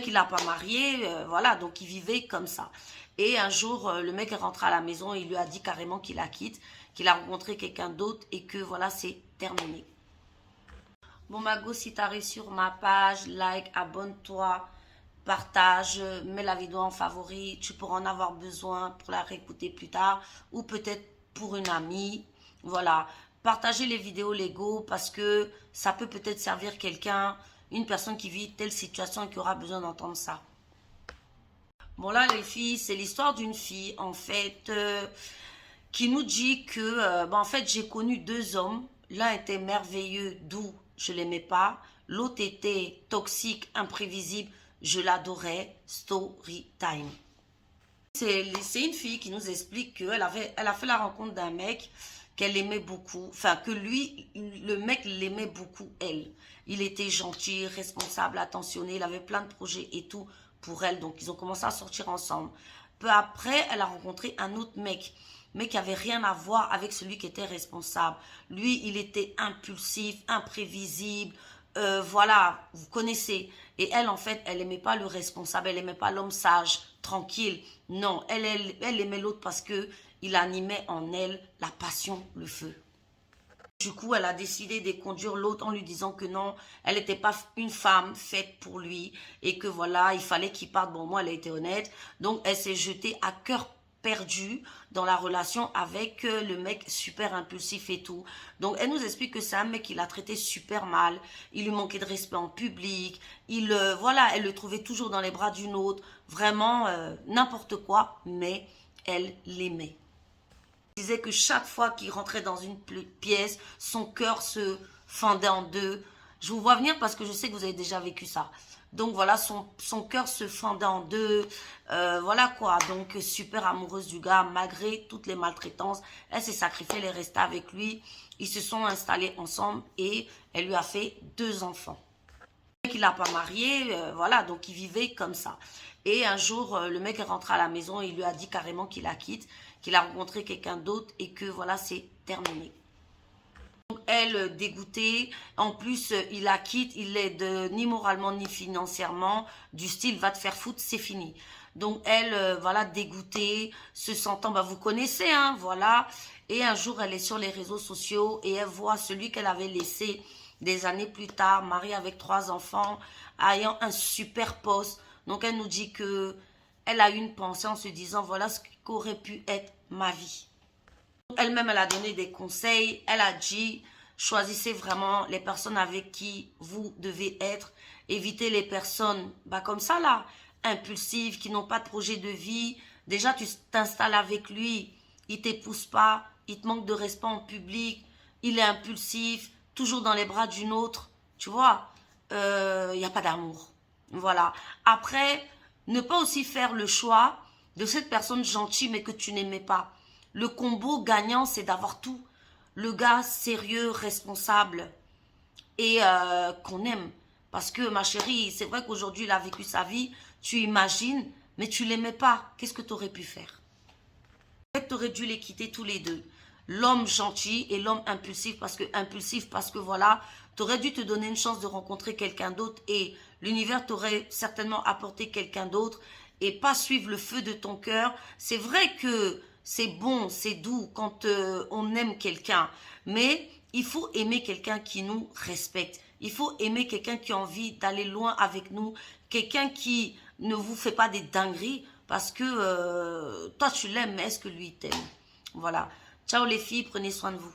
mec, il l'a pas marié, voilà, donc il vivait comme ça. Et un jour, le mec est rentré à la maison et il lui a dit carrément qu'il la quitte, qu'il a rencontré quelqu'un d'autre et que voilà, c'est terminé. Bon, Mago, si tu arrives sur ma page, like, abonne-toi, partage, mets la vidéo en favori. Tu pourras en avoir besoin pour la réécouter plus tard ou peut-être pour une amie. Voilà. Partagez les vidéos Lego parce que ça peut peut-être servir quelqu'un, une personne qui vit telle situation et qui aura besoin d'entendre ça. Bon, là, les filles, c'est l'histoire d'une fille, en fait, qui nous dit que, en fait, j'ai connu deux hommes. L'un était merveilleux, doux, je l'aimais pas. L'autre était toxique, imprévisible, je l'adorais. Story time. C'est une fille qui nous explique qu'elle elle a fait la rencontre d'un mec qu'elle aimait beaucoup. Enfin, que lui, le mec l'aimait beaucoup, elle. Il était gentil, responsable, attentionné, il avait plein de projets et tout pour elle. Donc, ils ont commencé à sortir ensemble. Peu après, elle a rencontré un autre mec, mais qui avait rien à voir avec celui qui était responsable. Lui, il était impulsif, imprévisible, voilà, vous connaissez. Et elle, en fait, elle n'aimait pas le responsable, elle n'aimait pas l'homme sage, tranquille. Non, elle aimait l'autre parce que il animait en elle la passion, le feu. Du coup, elle a décidé de conduire l'autre en lui disant que non, elle n'était pas une femme faite pour lui et que voilà, il fallait qu'il parte. Bon, moi, elle a été honnête. Donc, elle s'est jetée à cœur perdu dans la relation avec le mec super impulsif et tout. Donc, elle nous explique que c'est un mec qui l'a traité super mal. Il lui manquait de respect en public. Voilà, elle le trouvait toujours dans les bras d'une autre. Vraiment, n'importe quoi, mais elle l'aimait. Il disait que chaque fois qu'il rentrait dans une pièce, son cœur se fendait en deux. Je vous vois venir parce que je sais que vous avez déjà vécu ça. Donc voilà, son cœur se fendait en deux. Voilà quoi, donc super amoureuse du gars, malgré toutes les maltraitances. Elle s'est sacrifiée, elle est restée avec lui. Ils se sont installés ensemble et elle lui a fait deux enfants. Il l'a pas marié, voilà, donc il vivait comme ça. Et un jour, le mec est rentré à la maison et il lui a dit carrément qu'il la quitte, qu'il a rencontré quelqu'un d'autre et que voilà, c'est terminé. Donc elle, dégoûtée, en plus, il la quitte, il l'aide ni moralement ni financièrement, du style va te faire foutre, c'est fini. Donc elle, voilà, dégoûtée, se sentant, vous connaissez, hein, voilà. Et un jour, elle est sur les réseaux sociaux et elle voit celui qu'elle avait laissé des années plus tard, marié avec 3 enfants, ayant un super poste. Donc elle nous dit que elle a eu une pensée en se disant, voilà ce qu'aurait pu être ma vie. Elle-même, elle a donné des conseils. Elle a dit, choisissez vraiment les personnes avec qui vous devez être. Évitez les personnes, comme ça là, impulsives, qui n'ont pas de projet de vie. Déjà, tu t'installes avec lui, il ne t'épouse pas, il te manque de respect en public, il est impulsif, toujours dans les bras d'une autre. Tu vois, il n'y a pas d'amour. Voilà. Après, ne pas aussi faire le choix de cette personne gentille mais que tu n'aimais pas. Le combo gagnant, c'est d'avoir tout. Le gars sérieux, responsable et qu'on aime. Parce que ma chérie, c'est vrai qu'aujourd'hui, il a vécu sa vie, tu imagines, mais tu l'aimais pas. Qu'est-ce que tu aurais pu faire? En fait, tu aurais dû les quitter tous les deux. L'homme gentil et l'homme impulsif parce que voilà, tu aurais dû te donner une chance de rencontrer quelqu'un d'autre et l'univers t'aurait certainement apporté quelqu'un d'autre et pas suivre le feu de ton cœur. C'est vrai que c'est bon, c'est doux quand on aime quelqu'un, mais il faut aimer quelqu'un qui nous respecte. Il faut aimer quelqu'un qui a envie d'aller loin avec nous, quelqu'un qui ne vous fait pas des dingueries parce que toi tu l'aimes, mais est-ce que lui t'aime? Voilà. Ciao les filles, prenez soin de vous.